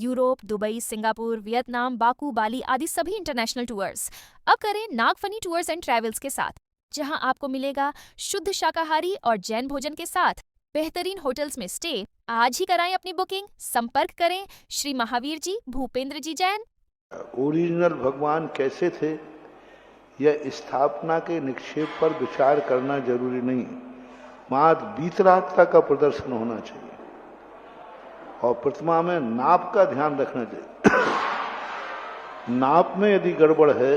Europe, Dubai, Singapore, Vietnam, Baku, Bali आदि सभी international tours. अब करें नागफनी टूर्स एंड ट्रैवल्स के साथ, जहां आपको मिलेगा शुद्ध शाकाहारी और जैन भोजन के साथ बेहतरीन होटल्स में स्टे। आज ही कराएं अपनी बुकिंग। संपर्क करें श्री महावीर जी, भूपेंद्र जी जैन। ओरिजिनल भगवान कैसे थे, यह स्थापना के निक्षेप पर विचार करना जरूरी नहीं, मात्र वीतरागता का प्रदर्शन होना चाहिए और प्रतिमा में नाप का ध्यान रखना चाहिए। नाप में यदि गड़बड़ है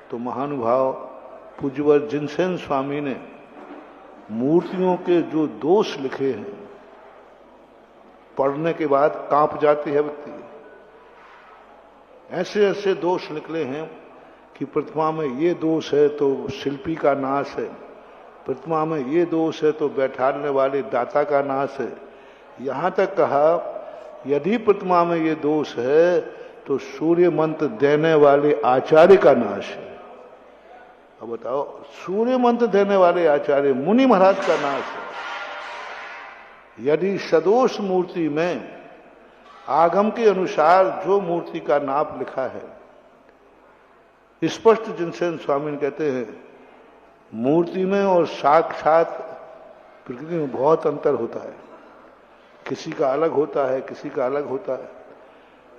तो महानुभाव पूज्यवर जिनसेन स्वामी ने मूर्तियों के जो दोष लिखे हैं, पढ़ने के बाद कांप जाती है व्यक्ति। ऐसे ऐसे दोष निकले हैं कि प्रतिमा में ये दोष है तो शिल्पी का नाश है, प्रतिमा में ये दोष है तो बैठाने वाले दाता का नाश है। यहां तक कहा यदि प्रतिमा में ये दोष है तो सूर्य मंत्र देने वाले आचार्य का नाश है। अब बताओ, सूर्य मंत्र देने वाले आचार्य मुनि महाराज का नाश है। यदि सदोष मूर्ति में आगम के अनुसार जो मूर्ति का नाप लिखा है, स्पष्ट जिनसेन स्वामी कहते हैं मूर्ति में और साक्षात प्रकृति में बहुत अंतर होता है। किसी का अलग होता है, किसी का अलग होता है,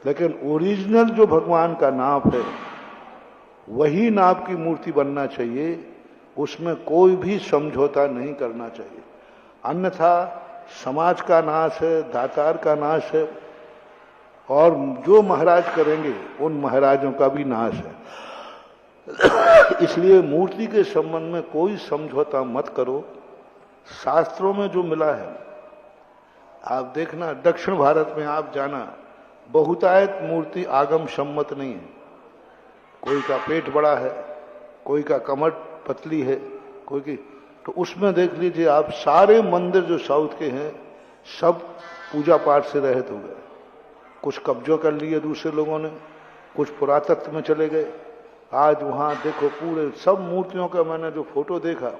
लेकिन ओरिजिनल जो भगवान का नाप है वही नाप की मूर्ति बनना चाहिए, उसमें कोई भी समझौता नहीं करना चाहिए। अन्यथा समाज का नाश है, दातार का नाश है और जो महाराज करेंगे उन महाराजों का भी नाश है। इसलिए मूर्ति के संबंध में कोई समझौता मत करो। शास्त्रों में जो मिला है, आप देखना दक्षिण भारत में आप जाना, बहुतायत मूर्ति आगम सम्मत नहीं है। कोई का पेट बड़ा है, कोई का कमर पतली है, कोई की, तो उसमें देख लीजिए आप सारे मंदिर जो साउथ के हैं सब पूजा पाठ से रहित हो गए। कुछ कब्जों कर लिए दूसरे लोगों ने, कुछ पुरातत्व में चले गए। आज वहां देखो पूरे सब मूर्तियों का मैंने जो फोटो देखा,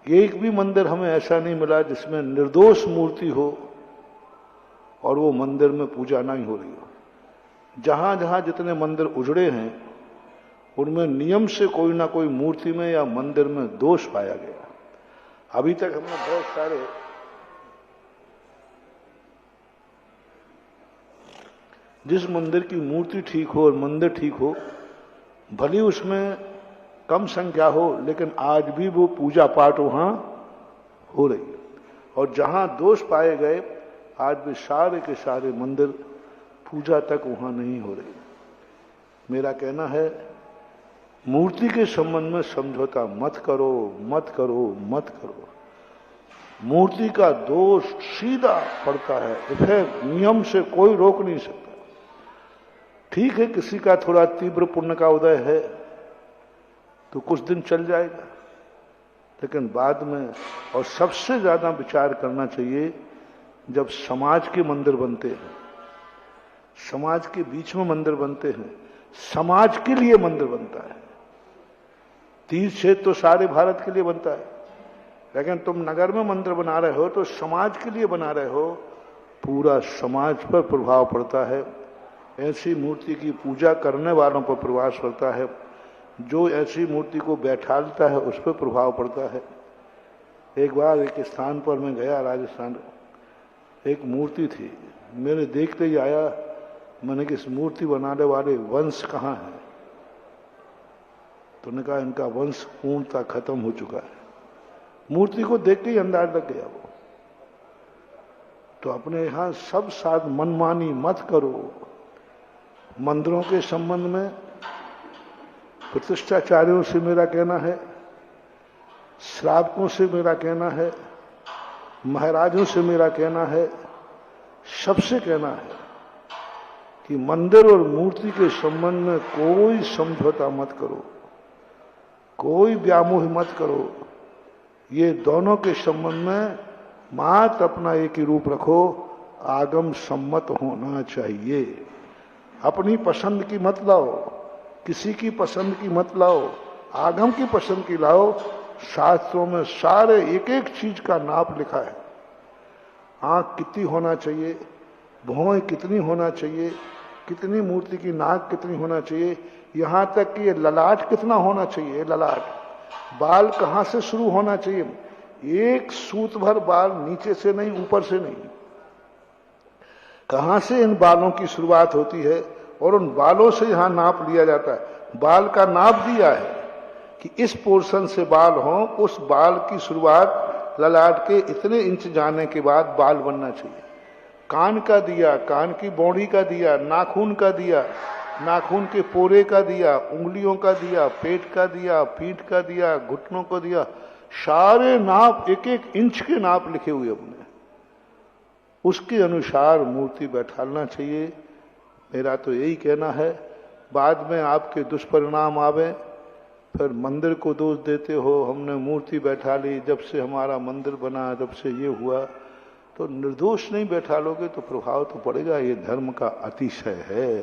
एक भी मंदिर हमें ऐसा नहीं मिला जिसमें निर्दोष मूर्ति हो और वो मंदिर में पूजा नहीं हो रही हो। जहां जहां जितने मंदिर उजड़े हैं उनमें नियम से कोई ना कोई मूर्ति में या मंदिर में दोष पाया गया। अभी तक हमने बहुत सारे जिस मंदिर की मूर्ति ठीक हो और मंदिर ठीक हो, भले उसमें कम संख्या हो, लेकिन आज भी वो पूजा पाठ वहां हो रही है। और जहां दोष पाए गए आज भी सारे के सारे मंदिर पूजा तक वहां नहीं हो रही। मेरा कहना है मूर्ति के संबंध में समझौता मत करो, मत करो, मत करो। मूर्ति का दोष सीधा पड़ता है, इसे नियम से कोई रोक नहीं सकता। ठीक है, किसी का थोड़ा तीव्र पुण्य का उदय है तो कुछ दिन चल जाएगा, लेकिन बाद में, और सबसे ज्यादा विचार करना चाहिए जब समाज के मंदिर बनते हैं, समाज के बीच में मंदिर बनते हैं, समाज के लिए मंदिर बनता है। तीर्थ क्षेत्र तो सारे भारत के लिए बनता है, लेकिन तुम नगर में मंदिर बना रहे हो तो समाज के लिए बना रहे हो, पूरा समाज पर प्रभाव पड़ता है। ऐसी मूर्ति की पूजा करने वालों पर प्रभाव पड़ता है, जो ऐसी मूर्ति को बैठालता है उस पर प्रभाव पड़ता है। एक बार एक स्थान पर मैं गया, राजस्थान, एक मूर्ति थी, मेरे देखते ही आया, मैंने कि इस मूर्ति बनाने वाले वंश कहाँ है? तो उन्होंने कहा इनका वंश पूर्णतः खत्म हो चुका है। मूर्ति को देख के ही अंदाज लग गया वो। तो अपने यहां सब साथ मनमानी मत करो। मंदिरों के संबंध में प्रतिष्ठाचार्यों से मेरा कहना है, श्रावकों से मेरा कहना है, महाराजों से मेरा कहना है, सबसे कहना है कि मंदिर और मूर्ति के संबंध में कोई समझौता मत करो, कोई व्यामोह मत करो। ये दोनों के संबंध में मात्र अपना एक ही रूप रखो, आगम सम्मत होना चाहिए। अपनी पसंद की मत लाओ, किसी की पसंद की मत लाओ, आगम की पसंद की लाओ। शास्त्रों में सारे एक एक चीज का नाप लिखा है। आंख कितनी होना चाहिए, भौं कितनी होना चाहिए, कितनी मूर्ति की नाक कितनी होना चाहिए, यहाँ तक कि ये ललाट कितना होना चाहिए, ललाट, बाल कहाँ से शुरू होना चाहिए, एक सूत भर बाल नीचे से नहीं, ऊपर से नहीं, कहाँ से इन बालों की शुरुआत होती है और उन बालों से यहाँ नाप लिया जाता है। बाल का नाप दिया है कि इस पोर्शन से बाल हो, उस बाल की शुरुआत ललाट के इतने इंच जाने के बाद बाल बनना चाहिए। कान का दिया, कान की बौड़ी का दिया, नाखून का दिया, नाखून के पोरे का दिया, उंगलियों का दिया, पेट का दिया, पीठ का दिया, घुटनों को दिया, सारे नाप, एक एक इंच के नाप लिखे हुए अपने, उसके अनुसार मूर्ति बैठालना चाहिए। मेरा तो यही कहना है। बाद में आपके दुष्परिणाम आवे, फिर मंदिर को दोष देते हो, हमने मूर्ति बैठा ली, जब से हमारा मंदिर बना जब से ये हुआ, तो निर्दोष नहीं बैठा लोगे तो प्रभाव तो पड़ेगा। ये धर्म का अतिशय है।